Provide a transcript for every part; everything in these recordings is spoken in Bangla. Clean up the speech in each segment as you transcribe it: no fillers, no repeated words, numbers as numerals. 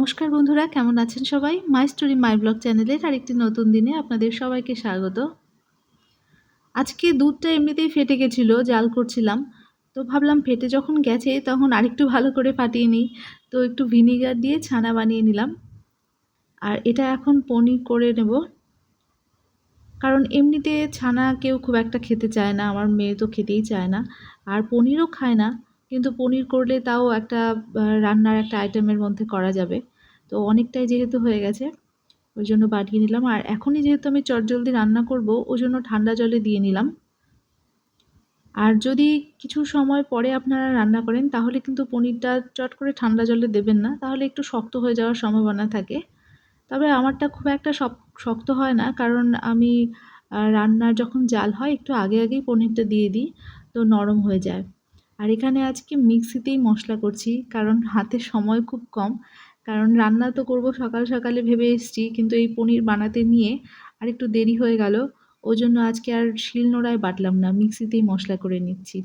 নমস্কার বন্ধুরা, কেমন আছেন সবাই? মাই স্টোরি মাই ব্লগ চ্যানেলের আরেকটি নতুন দিনে আপনাদের সবাইকে স্বাগত। আজকে দুধটা এমনিতেই ফেটে গেছিল, জাল করছিলাম। তো ভাবলাম ফেটে যখন গেছে তখন আরেকটু ভালো করে ফাটিয়ে নিই। তো একটু ভিনিগার দিয়ে ছানা বানিয়ে নিলাম। আর এটা এখন পনির করে নেব। কারণ এমনিতে ছানা কেউ খুব একটা খেতে চায় না, আমার মেয়ে তো খেতেই চায় না। আর পনিরও খায় না, কিন্তু পনির করলে তাও একটা রান্নার একটা আইটেমের মধ্যে করা যাবে। তো অনেকটাই যেহেতু হয়ে গেছে, ওই জন্য বানিয়ে নিলাম। আর এখনই যেহেতু আমি চটজলদি রান্না করব, ওই জন্য ঠান্ডা জলে দিয়ে নিলাম। আর যদি কিছু সময় পরে আপনারা রান্না করেন তাহলে কিন্তু পনিরটা চট করে ঠান্ডা জলে দেবেন না, তাহলে একটু শক্ত হয়ে যাওয়ার সম্ভাবনা থাকে। তবে আমারটা খুব একটা শক্ত হয় না, কারণ আমি রান্নার যখন জাল হয় একটু আগেই পনিরটা দিয়ে দিই, তো নরম হয়ে যায়। আর এখানে আজকে মিক্সিতেই মশলা করছি, কারণ হাতে সময় খুব কম। কারণ রান্না তো করব সকাল সকালে ভেবে এসেছি, কিন্তু এই পনির বানাতে নিয়ে আর একটু দেরি হয়ে গেল। ওই জন্য আজকে আর শিলনোড়ায় বাটলাম না, মিক্সিতেই মশলা করে নিচ্ছি।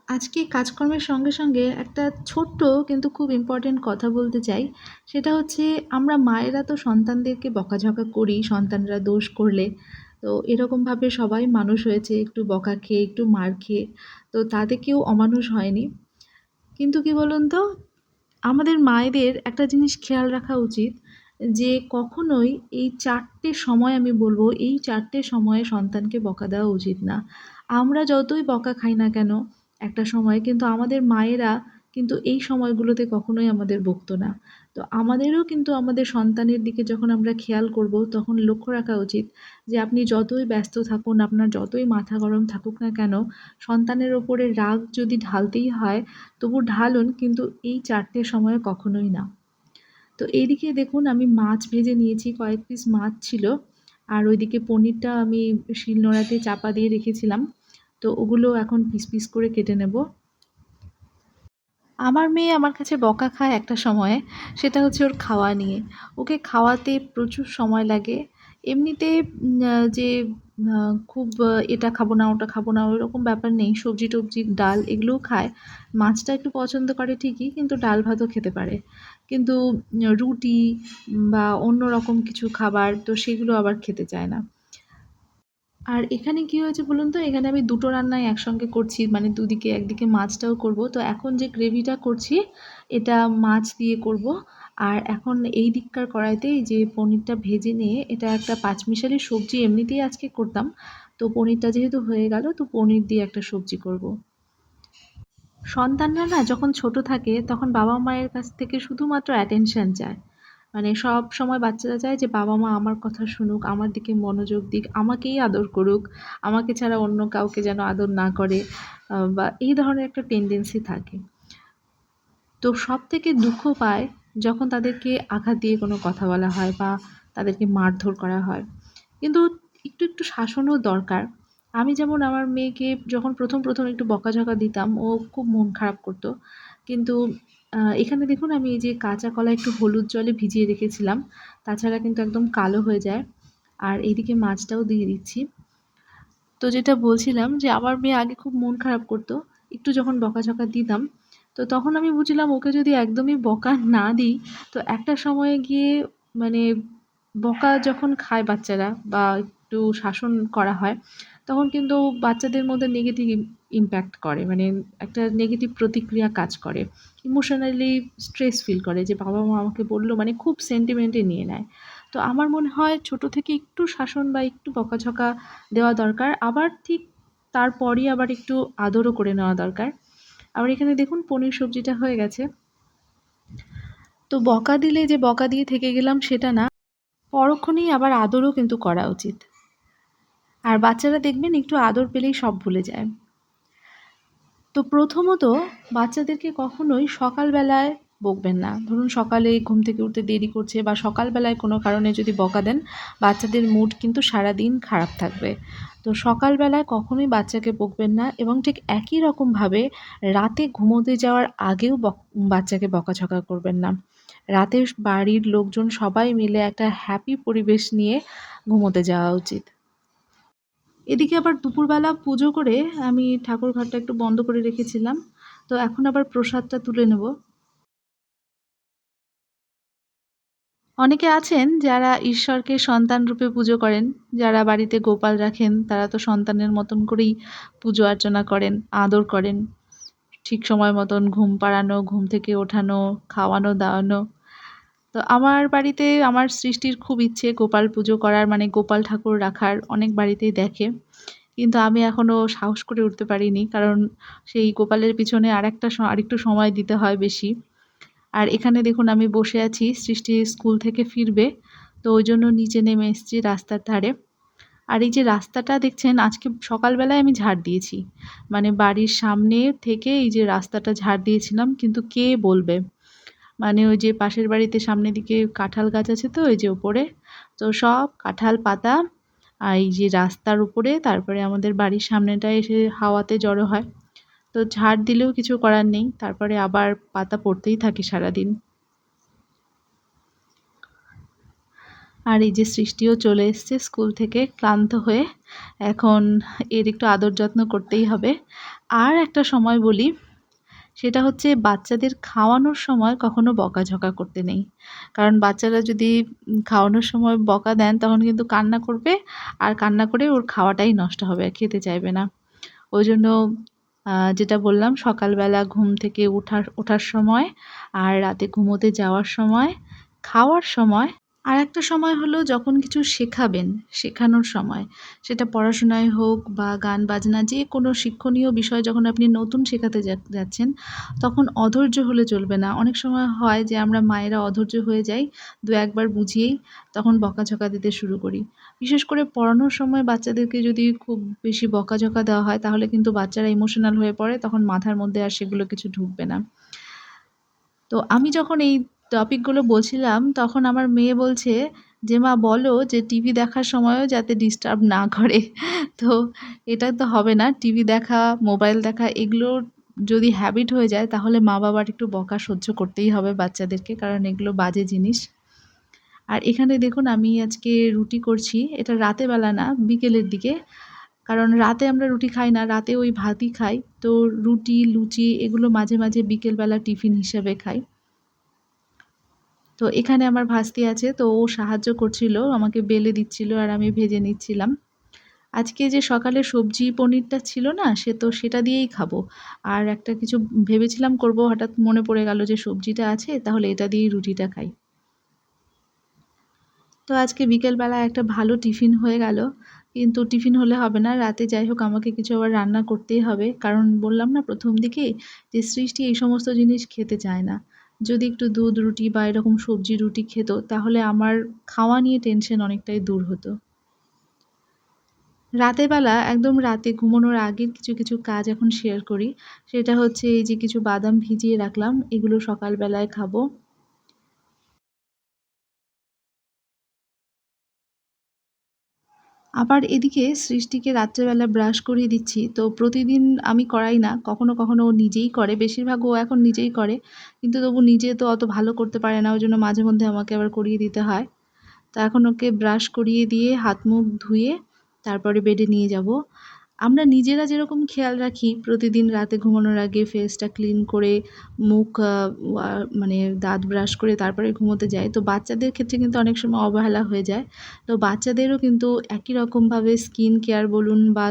আজকে কাজকর্মের সঙ্গে সঙ্গে একটা ছোট্ট কিন্তু খুব ইম্পর্টেন্ট কথা বলতে চাই। সেটা হচ্ছে, আমরা মায়েরা তো সন্তানদেরকে বকাঝকা করি সন্তানরা দোষ করলে। তো এরকমভাবে সবাই মানুষ হয়েছে একটু বকা খেয়ে, একটু মার খেয়ে। তো তাতে কেউ অমানুষ হয়নি। কিন্তু কি বলুন তো, আমাদের মায়েদের একটা জিনিস খেয়াল রাখা উচিত, যে কখনোই এই ৪টে সময় আমি বলবো, এই ৪টে সময়ে সন্তানকে বকা দেওয়া উচিত না। আমরা যতই বকা খাই না কেন একটা সময়, কিন্তু আমাদের মায়েরা কিন্তু এই সময়গুলোতে কখনোই আমাদের বকতো না। তো আমাদেরও কিন্তু আমাদের সন্তানের দিকে যখন আমরা খেয়াল করব, তখন লক্ষ্য রাখা উচিত যে আপনি যতই ব্যস্ত থাকুন, আপনার যতই মাথা গরম থাকুক না কেন, সন্তানের ওপরে রাগ যদি ঢালতেই হয় তবু ঢালুন, কিন্তু এই ৪টে সময়ে কখনোই না। তো এইদিকে দেখুন, আমি মাছ ভেজে নিয়েছি, কয়েক পিস মাছ ছিল। আর ওইদিকে পনিরটা আমি শিলনোড়াতে চাপা দিয়ে রেখেছিলাম। তো ওগুলো এখন পিস পিস করে কেটে নেব। আমার মেয়ে আমার কাছে বকা খায় একটা সময়ে, সেটা হচ্ছে ওর খাওয়া নিয়ে। ওকে খাওয়াতে প্রচুর সময় লাগে। এমনিতে যে খুব এটা খাবো না ওটা খাবো না ওইরকম ব্যাপার নেই, সবজি টবজি ডাল এগুলোও খায়। মাছটা একটু পছন্দ করে ঠিকই, কিন্তু ডাল ভাতও খেতে পারে। কিন্তু রুটি বা অন্য রকম কিছু খাবার তো সেগুলো আবার খেতে চায় না। আর এখানে কি হয়েছে বলুন তো, এখানে আমি দুটো রান্নাই একসঙ্গে করছি, মানে দুদিকে, একদিকে মাছটাও করব। তো এখন যে গ্রেভিটা করছি এটা মাছ দিয়ে করব। আর এখন এই দিককার কড়াইতে এই যে পনিরটা ভেজে নিয়ে, এটা একটা পাঁচমিশালি সবজি এমনিতেই আজকে করতাম। তো পনিরটা যেহেতু হয়ে গেল, তো পনির দিয়ে একটা সবজি করব। সন্তানরা না যখন ছোট থাকে তখন বাবা মায়ের কাছ থেকে শুধুমাত্র অ্যাটেনশন চায়। মানে সব সময় বাচ্চারা চায় যে বাবা মা আমার কথা শুনুক, আমার দিকে মনোযোগ দিক, আমাকেই আদর করুক, আমাকে ছাড়া অন্য কাউকে যেন আদর না করে, বা এই ধরনের একটা টেন্ডেন্সি থাকে। তো সব থেকে দুঃখ পায় যখন তাদেরকে আঘাত দিয়ে কোনো কথা বলা হয় বা তাদেরকে মারধর করা হয়। কিন্তু একটু একটু শাসনও দরকার। আমি যেমন আমার মেয়েকে যখন প্রথম একটু বকাঝকা দিতাম, ও খুব মন খারাপ করতো। কিন্তু এখানে দেখুন, আমি এই যে কাঁচা কলা একটু হলুদ জলে ভিজিয়ে রেখেছিলাম, তাছাড়া কিন্তু একদম কালো হয়ে যায়। আর এইদিকে মাছটাও দিয়ে দিচ্ছি। তো যেটা বলছিলাম, যে আমার মেয়ে আগে খুব মন খারাপ করতো একটু যখন বকাঝকা দিতাম। তো তখন আমি বুঝলাম ওকে যদি একদমই বকা না দিই, তো একটা সময়ে গিয়ে, মানে বকা যখন খায় বাচ্চারা বা একটু শাসন করা হয়, তখন কিন্তু বাচ্চাদের মধ্যে নেগেটিভ ইমপ্যাক্ট করে, মানে একটা নেগেটিভ প্রতিক্রিয়া কাজ করে। ইমোশনালি স্ট্রেস ফিল করে, যে বাবা মা আমাকে বললো, মানে খুব সেন্টিমেন্টে নিয়ে নেয়। তো আমার মনে হয় ছোট থেকে একটু শাসন বা একটু বকাঝকা দেওয়া দরকার। আবার ঠিক তারপরই আবার একটু আদরও করে নেওয়া দরকার। আবার এখানে দেখুন পনির সবজিটা হয়ে গেছে। তো বকা দিলে যে বকা দিয়ে থেকে গেলাম সেটা না, পরক্ষণেই আবার আদরও কিন্তু করা উচিত। আর বাচ্চারা দেখবেন একটু আদর পেলেই সব ভুলে যায়। তো প্রথমত, বাচ্চাদেরকে কখনোই সকালবেলায় বকবেন না। ধরুন সকালে ঘুম থেকে উঠতে দেরি করছে বা সকালবেলায় কোনো কারণে যদি বকা দেন, বাচ্চাদের মুড কিন্তু সারাদিন খারাপ থাকবে। তো সকালবেলায় কখনোই বাচ্চাকে বকবেন না, এবং ঠিক একই রকমভাবে রাতে ঘুমোতে যাওয়ার আগেও বাচ্চাকে বকাঝকা করবেন না। রাতে বাড়ির লোকজন সবাই মিলে একটা হ্যাপি পরিবেশ নিয়ে ঘুমোতে যাওয়া উচিত। এদিকে আবার দুপুরবেলা পুজো করে আমি ঠাকুর ঘরটা একটু বন্ধ করে রেখেছিলাম। তো এখন আবার প্রসাদটা তুলে নেব। অনেকে আছেন যারা ঈশ্বরকে সন্তান রূপে পুজো করেন, যারা বাড়িতে গোপাল রাখেন তারা তো সন্তানের মতন করেই পুজো অর্চনা করেন, আদর করেন। ঠিক সময় মতন ঘুম পাড়ানো, ঘুম থেকে ওঠানো, খাওয়ানো দাওয়ানো। তো আমার বাড়িতে আমার সৃষ্টির খুব ইচ্ছে গোপাল পুজো করার, মানে গোপাল ঠাকুর রাখার, অনেক বাড়িতেই দেখে। কিন্তু আমি এখনো সাহস করে উঠতে পারিনি। কারণ সেই গোপালের পিছনে আরেকটু সময় দিতে হয় বেশি। আর এখানে দেখুন আমি বসে আছি, সৃষ্টি স্কুল থেকে ফিরবে। তো ওইজন্য নিচে নেমে এসেছি রাস্তার ধারে। আর এই যে রাস্তাটা দেখছেন আজকে সকালবেলায় আমি ঝাড় দিয়েছি। মানে বাড়ির সামনে থেকে এই যে রাস্তাটা ঝাড় দিয়েছিলাম, কিন্তু কে বলবে? মানে ওই যে পাশের বাড়িতে সামনের দিকে কাঁঠাল গাছ আছে তো ওই যে ওপরে, তো সব কাঁঠাল পাতা আর এই যে রাস্তার উপরে, তারপরে আমাদের বাড়ির সামনেটায় এসে হাওয়াতে জড়ো হয়। তো ঝাড় দিলেও কিছু করার নেই, তারপরে আবার পাতা পড়তেই থাকে সারাদিন। আর এই যে সৃষ্টিও চলে এসছে স্কুল থেকে ক্লান্ত হয়ে। এখন এর একটু আদর যত্ন করতেই হবে। আর একটা সময় বলি, সেটা হচ্ছে বাচ্চাদের খাওয়ানোর সময় কখনো বকাঝকা করতে নেই। কারণ বাচ্চারা যদি খাওয়ানোর সময় বকা দেন তখন কিন্তু কান্না করবে, আর কান্না করে ওর খাওয়াটাই নষ্ট হবে, আর খেতে চাইবে না। ওই জন্য যেটা বললাম, সকালবেলা ঘুম থেকে ওঠার সময়, আর রাতে ঘুমোতে যাওয়ার সময়, খাওয়ার সময়, আর একটা সময় হলো যখন কিছু শেখাবেন, শেখানোর সময়। সেটা পড়াশোনায় হোক বা গান বাজনা, যে কোনো শিক্ষণীয় বিষয় যখন আপনি নতুন শেখাতে যাচ্ছেন, তখন অধৈর্য হলে চলবে না। অনেক সময় হয় যে আমরা মায়েরা অধৈর্য হয়ে যাই, দু একবার বুঝিয়েই তখন বকাঝকা দিতে শুরু করি। বিশেষ করে পড়ানোর সময় বাচ্চাদেরকে যদি খুব বেশি বকাঝকা দেওয়া হয় তাহলে কিন্তু বাচ্চারা ইমোশনাল হয়ে পড়ে, তখন মাথার মধ্যে আর সেগুলো কিছু ঢুকবে না। তো আমি যখন এই টপিকগুলো বলছিলাম তখন আমার মেয়ে বলছে যে, "মা বলো যে টিভি দেখার সময়ও যাতে ডিস্টার্ব না করে।" তো এটা তো হবে না। টিভি দেখা, মোবাইল দেখা এগুলোর যদি হ্যাবিট হয়ে যায় তাহলে মা-বাবার একটু বকা সহ্য করতেই হবে বাচ্চাদেরকে, কারণ এগুলো বাজে জিনিস। আর এখানে দেখুন আমি আজকে রুটি করছি। এটা রাতের বেলা না, বিকেলের দিকে। কারণ রাতে আমরা রুটি খাই না, রাতে ওই ভাতই খাই। তো রুটি, লুচি এগুলো মাঝে, মাঝে বিকেলবেলা টিফিন হিসেবে খাই। তো এখানে আমার ভাস্তি আছে, তো ও সাহায্য করছিল, আমাকে বেলে দিচ্ছিল আর আমি ভেজে নিচ্ছিলাম। আজকে যে সকালে সবজি পনিরটা ছিল না, সেটা দিয়েই খাবো। আর একটা কিছু ভেবেছিলাম করব, হঠাৎ মনে পড়ে গেল যে সবজিটা আছে, তাহলে এটা দিয়েই রুটিটা খাই। তো আজকে বিকেলবেলা একটা ভালো টিফিন হয়ে গেল। কিন্তু টিফিন হলে হবে না, রাতে যাই হোক আমাকে কিছু আবার রান্না করতেই হবে। কারণ বললাম না ১ম দিকেই যে সৃষ্টি এই সমস্ত জিনিস খেতে চায় না। যদি একটু দুধ রুটি বা এরকম সবজি রুটি খেত তাহলে আমার খাওয়া নিয়ে টেনশন অনেকটাই দূর হতো। রাতের বেলা একদম রাতে ঘুমানোর আগের কিছু, কিছু কাজ এখন শেয়ার করি। সেটা হচ্ছে এই যে কিছু বাদাম ভিজিয়ে রাখলাম, এগুলো সকাল বেলায় খাবো। আবার এদিকে সৃষ্টিকে রাত্রেবেলা ব্রাশ করিয়ে দিচ্ছি। তো প্রতিদিন আমি করাই না। কখনো, কখনো ও নিজেই করে। বেশিরভাগ ও এখন নিজেই করে। কিন্তু তবু নিজে তো অত ভালো করতে পারে না। ওইজন্য মাঝে মধ্যে আমাকে আবার করিয়ে দিতে হয়। তো এখন ওকে ব্রাশ করিয়ে দিয়ে হাত-মুখ ধুয়ে তারপরে বেডে নিয়ে যাব। আমরা নিজেরা যেরকম খেয়াল রাখি প্রতিদিন রাতে ঘুমানোর আগে ফেসটা ক্লিন করে, মুখ ওয়া মানে দাঁত ব্রাশ করে তারপরে ঘুমোতে যাই। তো বাচ্চাদের ক্ষেত্রে কিন্তু অনেক সময় অবহেলা হয়ে যায়। তো বাচ্চাদেরও কিন্তু একই রকমভাবে স্কিন কেয়ার বলুন বা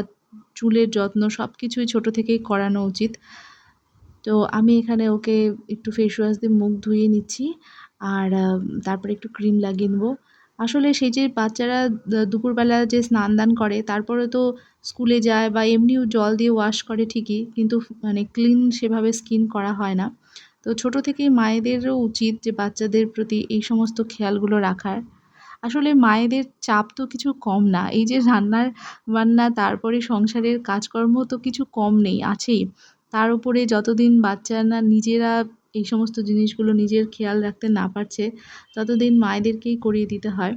চুলের যত্ন সবকিছুই ছোট থেকেই করানো উচিত। তো আমি এখানে ওকে একটু ফেস ওয়াশ দিয়ে মুখ ধুইয়ে নিচ্ছি। আর তারপরে একটু ক্রিম লাগিয়ে নেবো। আসলে সেই যে বাচ্চারা দুপুরবেলা যে স্নান-দান করে তারপরে তো স্কুলে যায় বা এমনিও জল দিয়ে ওয়াশ করে ঠিকই। কিন্তু মানে ক্লিন সেভাবে স্কিন করা হয় না। তো ছোট থেকেই মায়েদেরও উচিত যে বাচ্চাদের প্রতি এই সমস্ত খেয়ালগুলো রাখার। আসলে মায়েদের চাপ তো কিছু কম না। এই যে রান্নার-বান্না তারপরে সংসারের কাজকর্ম তো কিছু কম নেই, আছেই। তার উপরে যতদিন বাচ্চা না নিজেরা এই সমস্ত জিনিসগুলো নিজের খেয়াল রাখতে না পারছে, ততদিন মায়েদেরকেই করিয়ে দিতে হয়।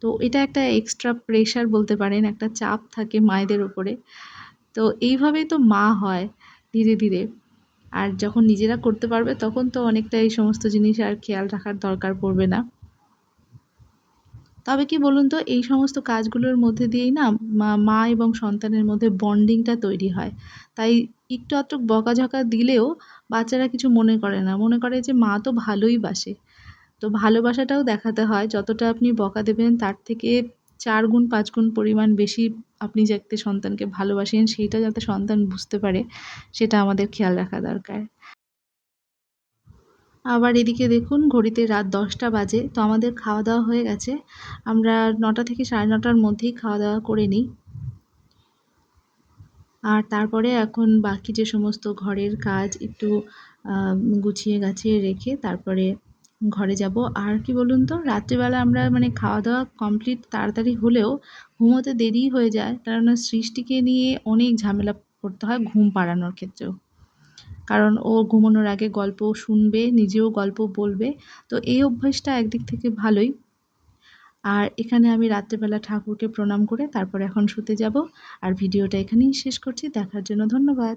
তো এটা একটা এক্সট্রা প্রেশার বলতে পারেন, একটা চাপ থাকে মায়েদের উপরে। তো এইভাবেই তো মা হয় ধীরে, ধীরে। আর যখন নিজেরা করতে পারবে তখন তো অনেকটা এই সমস্ত জিনিস আর খেয়াল রাখার দরকার পড়বে না। তবে কি বলুন তো, এই সমস্ত কাজগুলোর মধ্যে দিয়েই না মা এবং সন্তানের মধ্যে বন্ডিংটা তৈরি হয়। তাই একটু আধটু বকাঝকা দিলেও বাচ্চারা কিছু মনে করে না। মনে করে যে মা তো ভালোই বাসে। তো ভালোবাসাটাও দেখাতে হয়, যতটা আপনি বকা দেবেন তার থেকে ৪ গুণ ৫ গুণ পরিমাণ বেশি আপনি যাতে সন্তানকে ভালোবাসেন সেইটা যাতে সন্তান বুঝতে পারে, সেটা আমাদের খেয়াল রাখা দরকার। আবার এদিকে দেখুন ঘড়িতে রাত ১০টা বাজে। তো আমাদের খাওয়া-দাওয়া হয়ে গেছে। আমরা ৯টা থেকে ৯:৩০ মধ্যেই খাওয়া-দাওয়া করে নিই। আর তারপরে এখন বাকি যে সমস্ত ঘরের কাজ একটু আ গুছিয়ে গাছিয়ে রেখে তারপরে ঘরে যাব। আর কি বলুন তো, রাত্রিবেলা আমরা মানে খাওয়া-দাওয়া কমপ্লিট তাড়াতাড়ি হলেও ঘুমোতে দেরিই হয়ে যায়। কেননা সৃষ্টিকে নিয়ে অনেক ঝামেলা করতে হয় ঘুম পাড়ানোর ক্ষেত্রেও। কারণ ও ঘুমানোর আগে গল্প শুনবে, নিজেও গল্প বলবে। তো এই অভ্যাসটা একদিক থেকে ভালোই। আর এখানে আমি রাত্রেবেলা ঠাকুরকে প্রণাম করে তারপর এখন শুতে যাব। আর ভিডিওটা এখানেই শেষ করছি। দেখার জন্য ধন্যবাদ।